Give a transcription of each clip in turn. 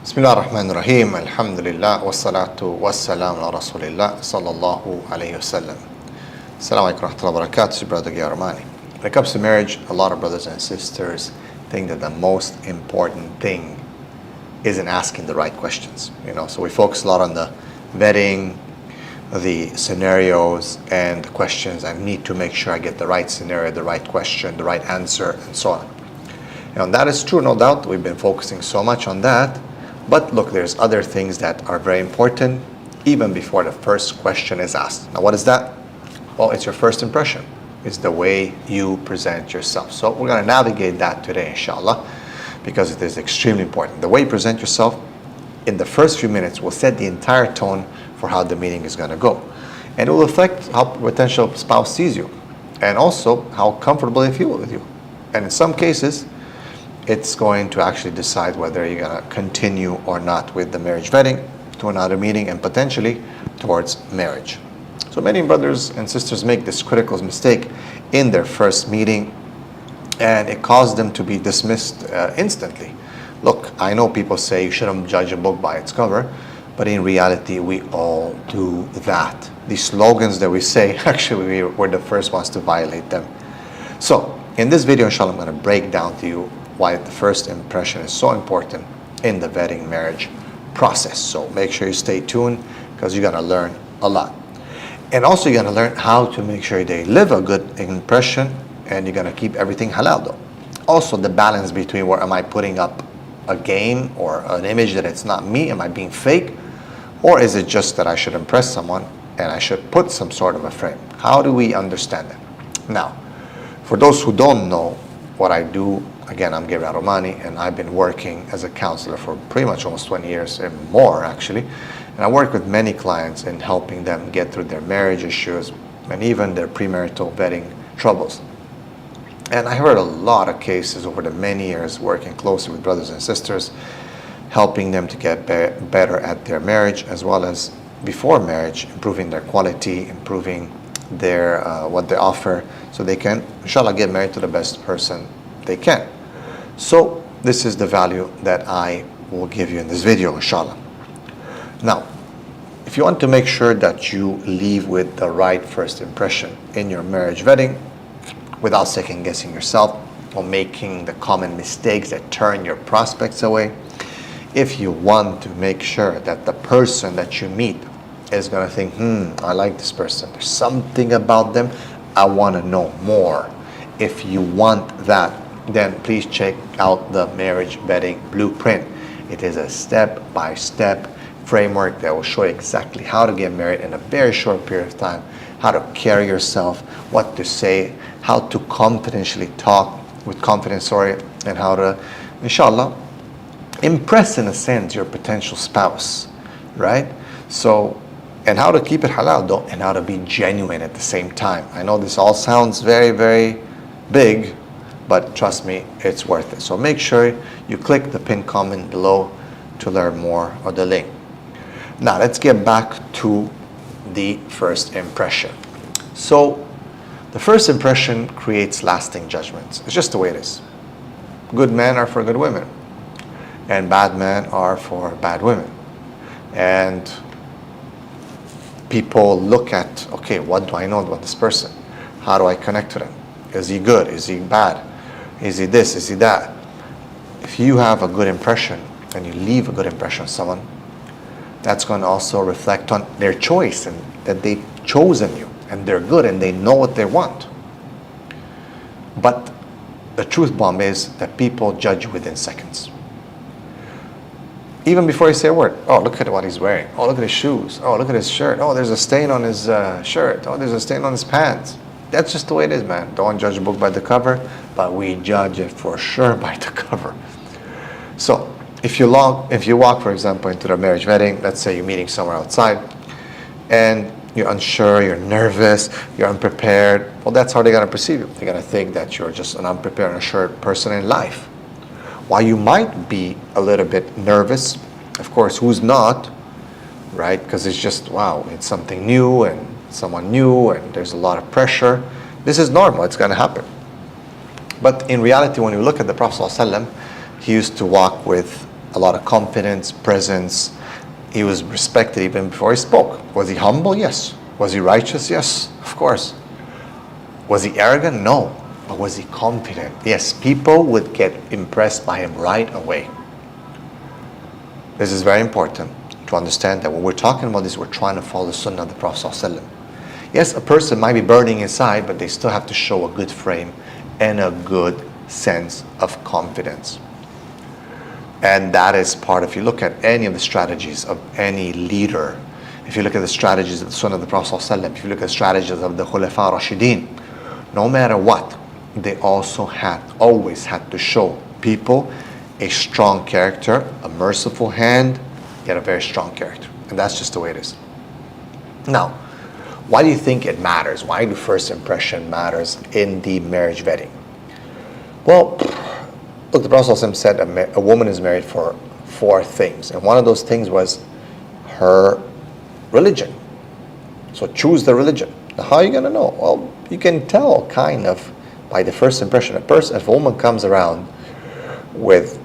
Bismillah ar-Rahman ar-Rahim, alhamdulillah, wassalatu wassalam ala Rasulillah, sallallahu alayhi wasallam. Assalamu alaikum wa rahmatullahi wa barakatuh, this is Brother Romaani. When it comes to marriage, a lot of brothers and sisters think that the most important thing isn't asking the right questions. So we focus a lot on the vetting, the scenarios, and the questions. I need to make sure I get the right scenario, the right question, the right answer, and so on. And that is true, no doubt. We've been focusing so much on that. But look, there's other things that are very important even before the first question is asked. Now, what is that? Well, it's your first impression. It's the way you present yourself. So we're going to navigate that today, inshallah, because it is extremely important. The way you present yourself in the first few minutes will set the entire tone for how the meeting is going to go. And it will affect how potential spouse sees you and also how comfortable they feel with you. And in some cases, it's going to actually decide whether you're going to continue or not with the marriage vetting to another meeting and potentially towards marriage. So many brothers and sisters make this critical mistake in their first meeting, and it causes them to be dismissed instantly. Look, I know people say you shouldn't judge a book by its cover, but in reality, we all do that. These slogans that we say, actually, we're the first ones to violate them. So in this video, inshallah, I'm going to break down to you why the first impression is so important in the vetting marriage process. So make sure you stay tuned because you're going to learn a lot. And also you're going to learn how to make sure they live a good impression, and you're going to keep everything halal though. Also the balance between where am I putting up a game or an image that it's not me, am I being fake? Or is it just that I should impress someone and I should put some sort of a frame? How do we understand that? Now, for those who don't know what I do, again, I'm Gabriel Romaani, and I've been working as a counselor for pretty much almost 20 years and more, actually. And I work with many clients in helping them get through their marriage issues and even their premarital vetting troubles. And I heard a lot of cases over the many years working closely with brothers and sisters, helping them to get better at their marriage as well as before marriage, improving their quality, improving their what they offer, so they can, inshallah, get married to the best person they can. So this is the value that I will give you in this video, inshallah. Now, if you want to make sure that you leave with the right first impression in your marriage vetting without second guessing yourself or making the common mistakes that turn your prospects away, if you want to make sure that the person that you meet is going to think, I like this person, there's something about them, I want to know more. If you want that, then please check out the marriage vetting blueprint. It is a step-by-step framework that will show you exactly how to get married in a very short period of time, how to carry yourself, what to say, how to confidentially talk with confidence, and how to, inshallah, impress, in a sense, your potential spouse, right? So, and how to keep it halal though, and how to be genuine at the same time. I know this all sounds very, very big, but trust me, it's worth it. So make sure you click the pinned comment below to learn more, or the link. Now let's get back to the first impression. So the first impression creates lasting judgments. It's just the way it is. Good men are for good women, and bad men are for bad women. And people look at, okay, what do I know about this person? How do I connect to them? Is he good? Is he bad? Is he this? Is he that? If you have a good impression and you leave a good impression on someone, that's going to also reflect on their choice and that they've chosen you and they're good and they know what they want. But the truth bomb is that people judge within seconds. Even before you say a word, oh, look at what he's wearing. Oh, look at his shoes. Oh, look at his shirt. Oh, there's a stain on his shirt. Oh, there's a stain on his pants. That's just the way it is, man. Don't judge a book by the cover, but we judge it for sure by the cover. So if you walk, for example, into the marriage vetting, let's say you're meeting somewhere outside, and you're unsure, you're nervous, you're unprepared, well, that's how they're going to perceive you. They're going to think that you're just an unprepared, unsure person in life. While you might be a little bit nervous, of course, who's not, right? Because it's just, wow, it's something new and someone new and there's a lot of pressure. This is normal, it's going to happen. But in reality, when you look at the Prophet ﷺ, he used to walk with a lot of confidence, presence. He was respected even before he spoke. Was he humble? Yes. Was he righteous? Yes, of course. Was he arrogant? No. But was he confident? Yes, people would get impressed by him right away. This is very important to understand that when we're talking about this, we're trying to follow the sunnah of the Prophet ﷺ. Yes, a person might be burning inside, but they still have to show a good frame and a good sense of confidence. And that is part, if you look at any of the strategies of any leader, if you look at the strategies of the Sunnah of the Prophet ﷺ, if you look at the strategies of the Khulafa Rashidin, no matter what, they also always had to show people a strong character, a merciful hand, yet a very strong character. And that's just the way it is. Now, why do you think it matters? Why do first impression matters in the marriage vetting? Well, look, the Prophet ﷺ said a woman is married for 4 things. And one of those things was her religion. So choose the religion. Now, how are you going to know? Well, you can tell kind of by the first impression. If a woman comes around with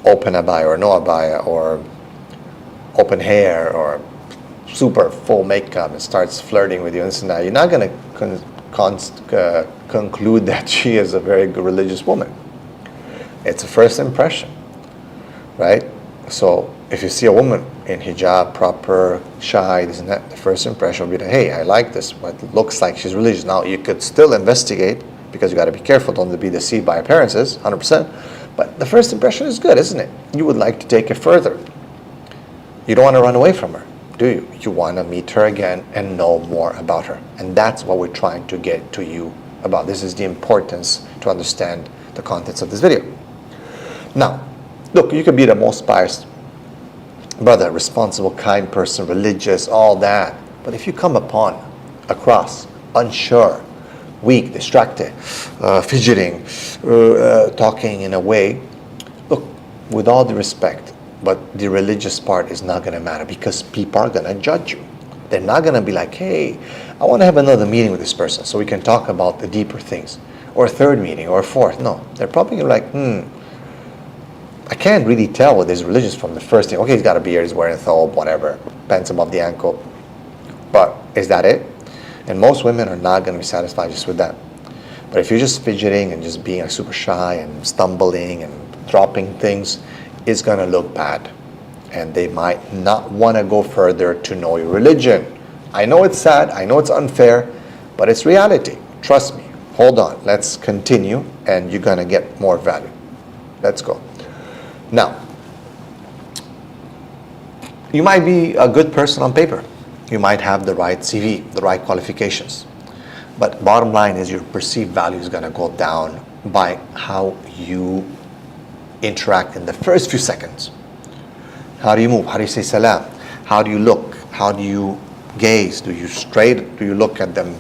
open abaya or no abaya or open hair or super full makeup and starts flirting with you, and you're not going to conclude that she is a very good religious woman. It's a first impression, right? So if you see a woman in hijab, proper, shy, this and that, the first impression will be that, hey, I like this, but it looks like she's religious. Now, you could still investigate, because you got to be careful, don't be deceived by appearances, 100%. But the first impression is good, isn't it? You would like to take it further. You don't want to run away from her, do you? You want to meet her again and know more about her. And that's what we're trying to get to you about. This is the importance to understand the contents of this video. Now, look, you could be the most pious brother, responsible, kind person, religious, all that. But if you come across unsure, weak, distracted, fidgeting, talking in a way, look, with all the respect, but the religious part is not going to matter, because people are going to judge you. They're not going to be like, hey, I want to have another meeting with this person so we can talk about the deeper things, or a third meeting, or a fourth. No, they're probably like, I can't really tell whether he's religious from the first thing. Okay, he's got a beard, he's wearing a thobe, whatever, pants above the ankle. But is that it? And most women are not going to be satisfied just with that. But if you're just fidgeting and just being super shy and stumbling and dropping things, it's going to look bad. And they might not want to go further to know your religion. I know it's sad, I know it's unfair, but it's reality. Trust me. Hold on, let's continue, and you're going to get more value. Let's go. Now, you might be a good person on paper. You might have the right CV, the right qualifications. But bottom line is your perceived value is going to go down by how you interact in the first few seconds. How do you move? How do you say salam? How do you look? How do you gaze? Do you look at them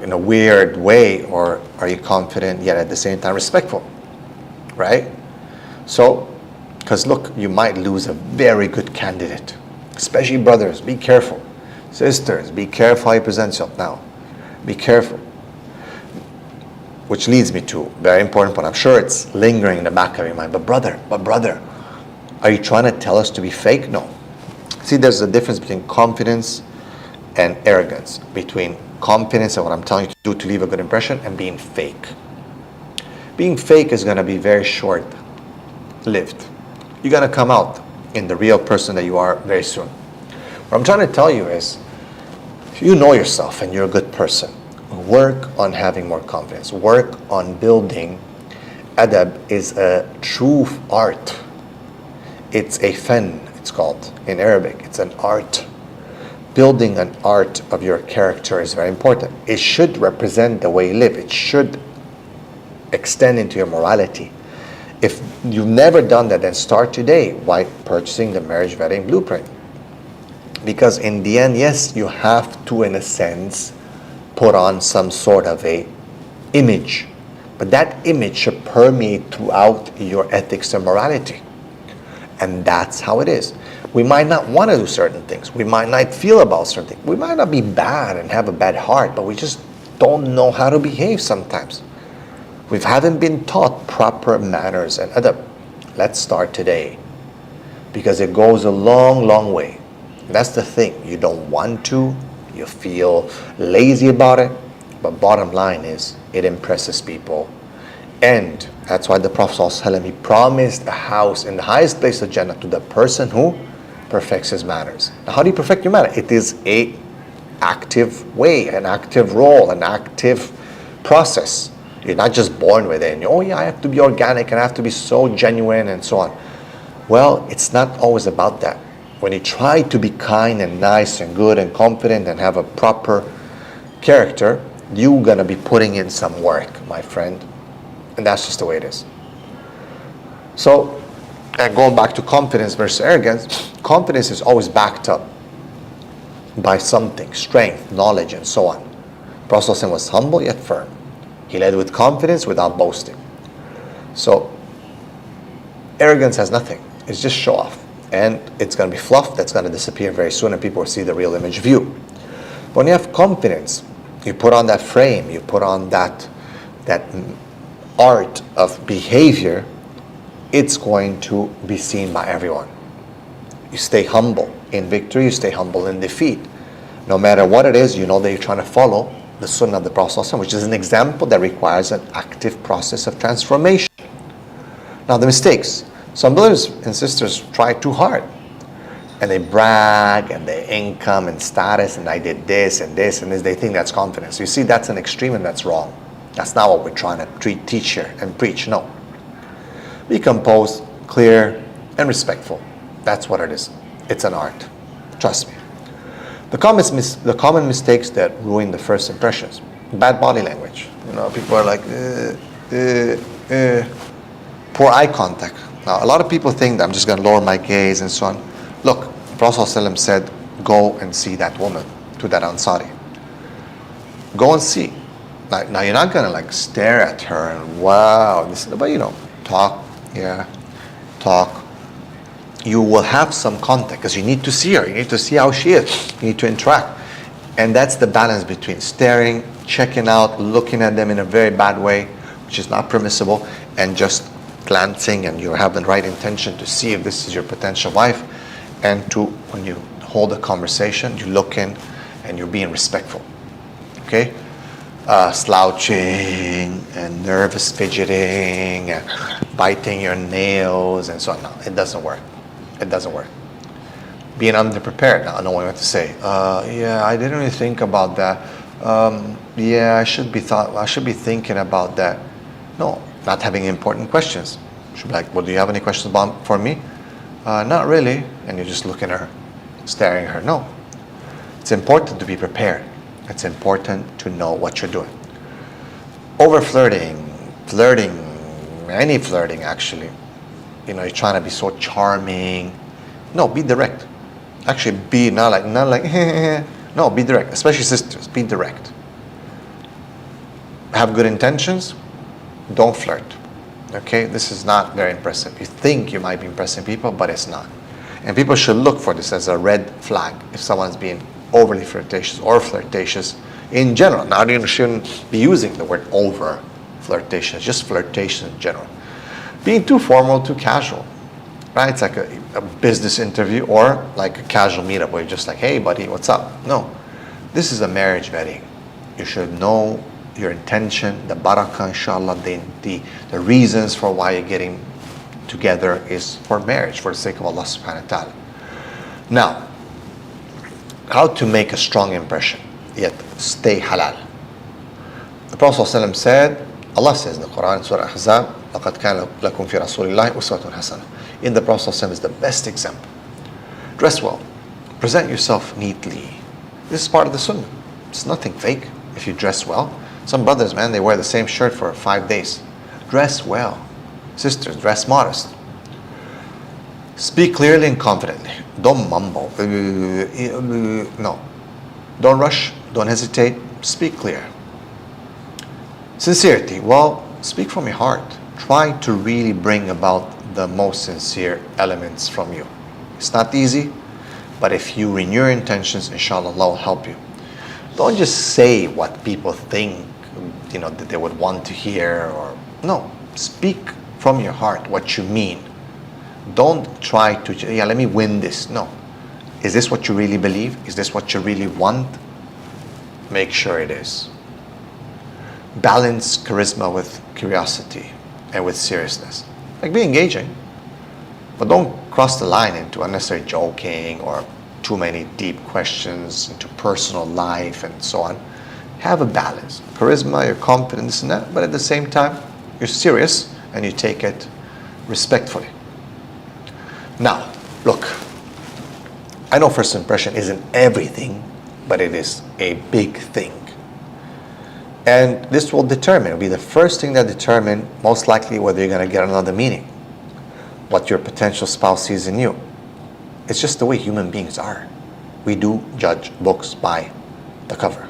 in a weird way, or are you confident yet at the same time respectful? Right? So, because look, you might lose a very good candidate. Especially brothers, be careful. Sisters, be careful how you present yourself now. Be careful. Which leads me to a very important point. I'm sure it's lingering in the back of your mind. But brother, are you trying to tell us to be fake? No. See, there's a difference between confidence and arrogance. Between confidence and what I'm telling you to do to leave a good impression, and being fake. Being fake is going to be very short-lived. You're going to come out in the real person that you are very soon. What I'm trying to tell you is, if you know yourself and you're a good person, work on having more confidence. Work on building. Adab is a true art. It's a fen, it's called in Arabic. It's an art. Building an art of your character is very important. It should represent the way you live. It should extend into your morality. If you've never done that, then start today by purchasing the marriage vetting blueprint. Because in the end, yes, you have to, in a sense, put on some sort of a image. But that image should permeate throughout your ethics and morality. And that's how it is. We might not want to do certain things. We might not feel about certain things. We might not be bad and have a bad heart, but we just don't know how to behave sometimes. We haven't been taught proper manners and adab. Let's start today because it goes a long, long way. That's the thing. You don't want to, you feel lazy about it, but bottom line is it impresses people. And that's why the Prophet ﷺ, he promised a house in the highest place of Jannah to the person who perfects his manners. Now, how do you perfect your manner? It is a active way, an active role, an active process. You're not just born with it and oh yeah, I have to be organic and I have to be so genuine and so on. Well, it's not always about that. When you try to be kind and nice and good and confident and have a proper character, you're gonna be putting in some work, my friend. And that's just the way it is. So, and going back to confidence versus arrogance, confidence is always backed up by something, strength, knowledge, and so on. Prophet ﷺ was humble yet firm. He led with confidence without boasting. So, arrogance has nothing. It's just show off. And it's going to be fluff that's going to disappear very soon and people will see the real image of you. But when you have confidence, you put on that frame, you put on that art of behavior, it's going to be seen by everyone. You stay humble in victory, you stay humble in defeat. No matter what it is, you know that you're trying to follow the sunnah of the Prophet ﷺ, which is an example that requires an active process of transformation. Now the mistakes. Some brothers and sisters try too hard. And they brag and their income and status and I did this and this and this. They think that's confidence. You see, that's an extreme and that's wrong. That's not what we're trying to teach here and preach. No. Be composed, clear, and respectful. That's what it is. It's an art. Trust me. The common mistakes that ruin the first impressions. Bad body language. You know, people are like, poor eye contact. Now, a lot of people think that I'm just going to lower my gaze and so on. Look, the Prophet ﷺ said, go and see that woman, to that Ansari. Go and see. Now you're not going to like stare at her and wow, but you know, talk. You will have some contact because you need to see her. You need to see how she is. You need to interact. And that's the balance between staring, checking out, looking at them in a very bad way, which is not permissible, and just glancing and you have the right intention to see if this is your potential wife, and to, when you hold a conversation, you look in and you're being respectful. Okay? Slouching and nervous fidgeting and biting your nails and so on. No, it doesn't work. It doesn't work. Being underprepared. Now, I know what to say. Yeah, I didn't really think about that. Yeah, I should be thinking about that. No, not having important questions. Should be like, well, do you have any questions for me? Not really. And you're just looking at her, staring at her. No. It's important to be prepared. It's important to know what you're doing. Over flirting, any flirting actually. You know, you're trying to be so charming. No, be direct. Actually, be not like no, be direct. Especially sisters, be direct. Have good intentions. Don't flirt. Okay, this is not very impressive. You think you might be impressing people, but it's not. And people should look for this as a red flag if someone's being overly flirtatious or flirtatious in general. Now, you shouldn't be using the word over flirtatious, just flirtation in general. Being too formal, too casual, right? It's like a business interview or like a casual meetup where you're just like, hey buddy, what's up? No, this is a marriage wedding. You should know your intention, the barakah, inshallah, the reasons for why you're getting together is for marriage, for the sake of Allah subhanahu wa ta'ala. Now, how to make a strong impression, yet stay halal. The Prophet ﷺ said, Allah says in the Quran, Surah Ahzab, لَقَدْ كَانَ لَكُمْ فِي رَسُولِ اللَّهِ أُسْوَةٌ حَسَنَةٌ. In the Prophet ﷺ is the best example. Dress well. Present yourself neatly. This is part of the sunnah. It's nothing fake if you dress well. Some brothers, man, they wear the same shirt for 5 days. Dress well. Sisters, dress modest. Speak clearly and confidently. Don't mumble. No. Don't rush. Don't hesitate. Speak clear. Sincerity. Well, speak from your heart. Try to really bring about the most sincere elements from you. It's not easy, but if you renew your intentions, inshallah, Allah will help you. Don't just say what people think, you know, that they would want to hear, or no. Speak from your heart what you mean. Don't try to, let me win this. No. Is this what you really believe? Is this what you really want? Make sure it is. Balance charisma with curiosity and with seriousness. Like, be engaging, but don't cross the line into unnecessary joking or too many deep questions into personal life and so on. Have a balance. Charisma, your confidence in that, but at the same time, you're serious and you take it respectfully. Now, look, I know first impression isn't everything, but it is a big thing. And this will determine, it'll be the first thing that determine most likely whether you're going to get another meeting, what your potential spouse sees in you. It's just the way human beings are. We do judge books by the cover.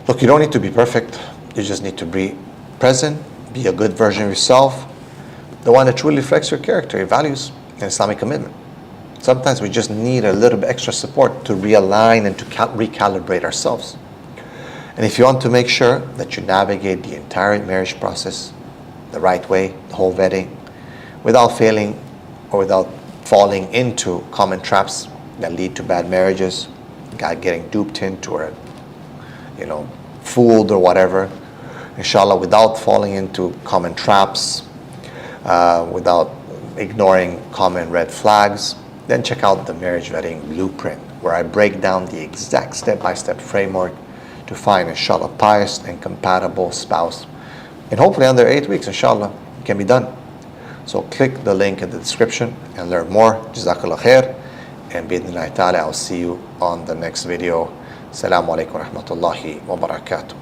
Look, you don't need to be perfect. You just need to be present, be a good version of yourself, the one that truly reflects your character, your values, and Islamic commitment. Sometimes we just need a little bit extra support to realign and to recalibrate ourselves. And if you want to make sure that you navigate the entire marriage process the right way, the whole vetting, without failing or without falling into common traps that lead to bad marriages, getting duped into or, fooled or whatever, inshallah, without falling into common traps, without ignoring common red flags, then check out the marriage vetting blueprint, where I break down the exact step-by-step framework to find, inshallah, pious and compatible spouse. And hopefully under 8 weeks, inshallah, it can be done. So click the link in the description and learn more. Jazakallah khair. And bi'idhnillahi ta'ala, I'll see you on the next video. Assalamu alaikum wa rahmatullahi wa barakatuh.